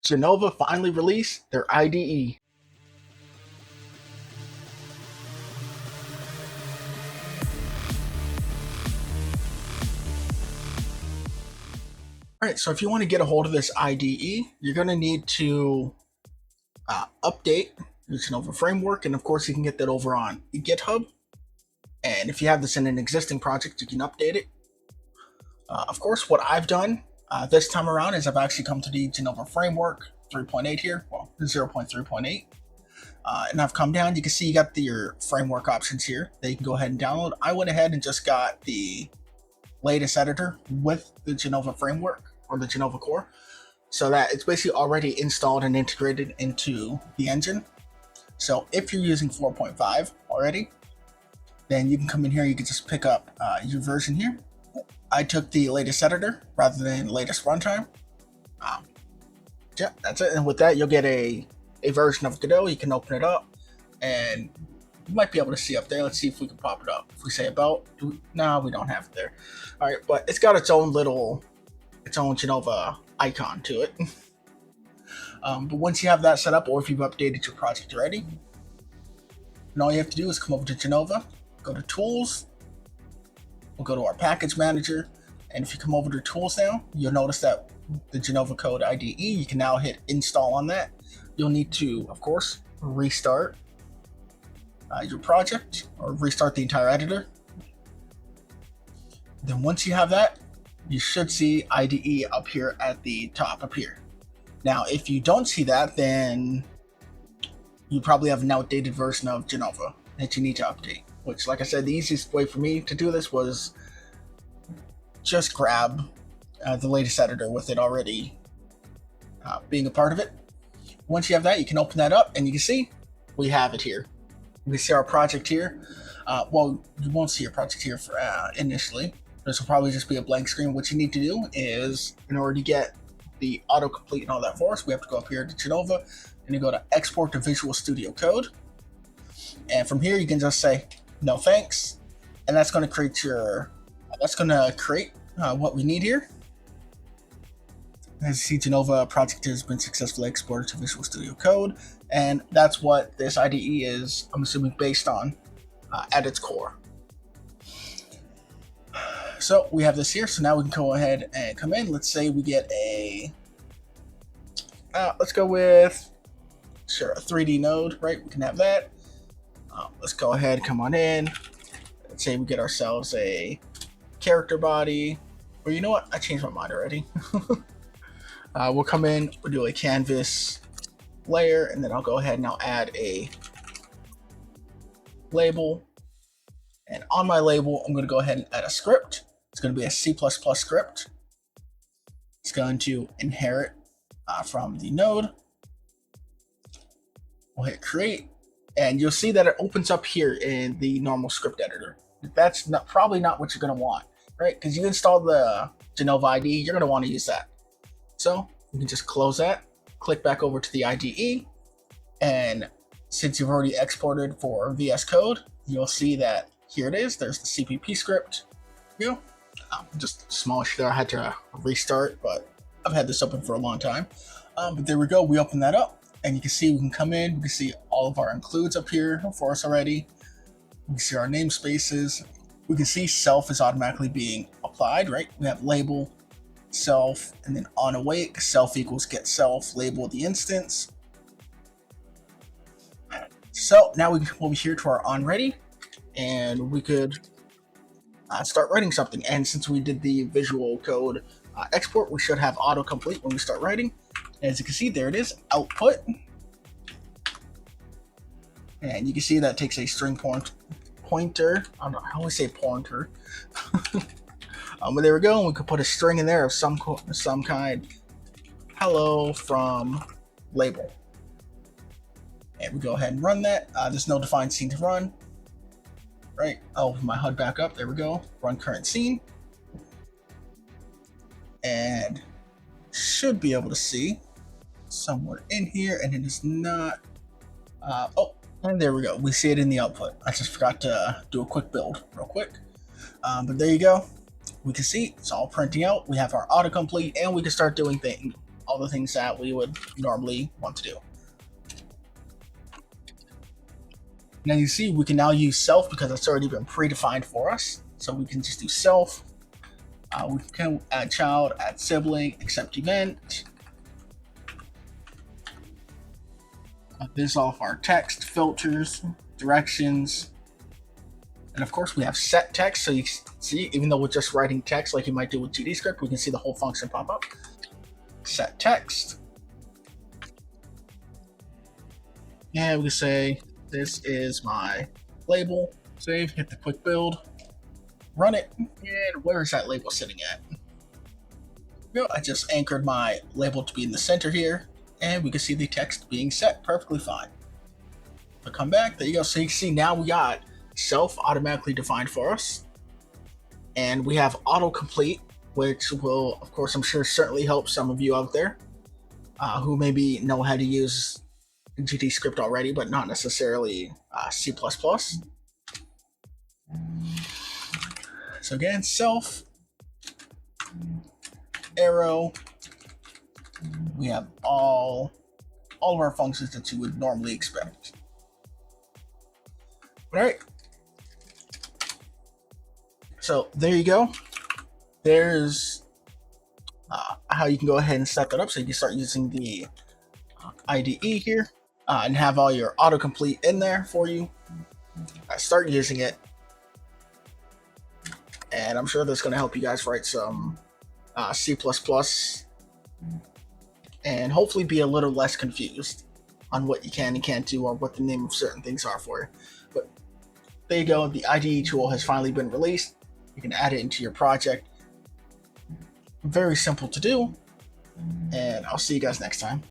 Jenova finally released their IDE. Alright, so if you want to get a hold of this IDE, you're going to need to update your Jenova framework, and of course you can get that over on GitHub. And if you have this in an existing project, you can update it. Of course, what I've done this time around is I've actually come to the Jenova framework 3.8 here, well 0.3.8. And I've come down, you can see you got your framework options here that you can go ahead and download. I went ahead and just got the latest editor with the Jenova framework or the Jenova core, so that it's basically already installed and integrated into the engine. So if you're using 4.5 already, then you can come in here, you can just pick up your version here. I took the latest editor rather than latest runtime. Yeah, that's it. And with that, you'll get a version of Godot. You can open it up, and you might be able to see up there. Let's see if we can pop it up. If we say about, no, we don't have it there. All right, but it's got its own Jenova icon to it. But once you have that set up, or if you've updated your project already, and all you have to do is come over to Jenova, go to Tools, we'll go to our Package Manager, and if you come over to Tools now, you'll notice that the Jenova Code IDE, you can now hit Install on that. You'll need to, of course, restart your project, or restart the entire editor. Then once you have that, you should see IDE up here at the top up here. Now, if you don't see that, then you probably have an outdated version of Jenova that you need to update, which, like I said, the easiest way for me to do this was just grab the latest editor with it already being a part of it. Once you have that, you can open that up, and you can see we have it here. We see our project here. Well, you won't see your project here for initially. This will probably just be a blank screen. What you need to do is, in order to get the autocomplete and all that for us, we have to go up here to Jenova, and you go to Export to Visual Studio Code. And from here, you can just say, no thanks. And that's going to create what we need here. As you see, Jenova project has been successfully exported to Visual Studio Code, and that's what this IDE is, I'm assuming, based on at its core. So we have this here, so now we can go ahead and come in. Let's say we get let's go with, sure, a 3D node, right? We can have that. Let's go ahead, come on in. Let's say we get ourselves a character body, or you know what? I changed my mind already. We'll come in, we'll do a canvas layer, and then I'll go ahead and I'll add a label. And on my label, I'm going to go ahead and add a script. It's going to be a C++ script. It's going to inherit from the node. We'll hit create, and you'll see that it opens up here in the normal script editor. That's probably not what you're going to want, right? Because you installed the Jenova IDE, you're going to want to use that. So you can just close that, click back over to the IDE, and since you've already exported for VS Code, you'll see that here it is. There's the CPP script. You know, just smallish there. I had to restart, but I've had this open for a long time. But there we go. We open that up, and you can see we can come in. We can see all of our includes up here for us already. We can see our namespaces. We can see self is automatically being applied, right? We have label, self, and then on awake, self equals get self, label the instance. So now we'll be here to our on ready, and we could start writing something. And since we did the visual code export, we should have autocomplete when we start writing. As you can see, there it is, output. And you can see that takes a string pointer. I don't know, I always say pointer. But there we go, and we could put a string in there of some kind. Hello from label. And we go ahead and run that. There's no defined scene to run. Right, I'll open my HUD back up. There we go. Run current scene. And should be able to see somewhere in here, and it is not. Oh, and there we go. We see it in the output. I just forgot to do a quick build real quick. But there you go. We can see it's all printing out. We have our autocomplete, and we can start doing all the things that we would normally want to do. Now you see we can now use self because it's already been predefined for us. So we can just do self. We can add child, add sibling, accept event. This is all of our text, filters, directions. And of course we have set text. So you see, even though we're just writing text like you might do with GDScript, we can see the whole function pop up. Set text. And we can say, this is my label. Save, hit the quick build, run it. And where is that label sitting at? I just anchored my label to be in the center here, and we can see the text being set perfectly fine. But come back, there you go. So you can see now we got self automatically defined for us, and we have autocomplete, which will, of course, I'm sure certainly help some of you out there who maybe know how to use GDScript already, but not necessarily C++. So again, self, arrow, we have all of our functions that you would normally expect. All right. So there you go. There's how you can go ahead and set that up. So you can start using the IDE here and have all your autocomplete in there for you. Start using it. And I'm sure that's going to help you guys write some C++ and hopefully be a little less confused on what you can and can't do or what the name of certain things are for you. But there you go. The IDE tool has finally been released. You can add it into your project. Very simple to do. And I'll see you guys next time.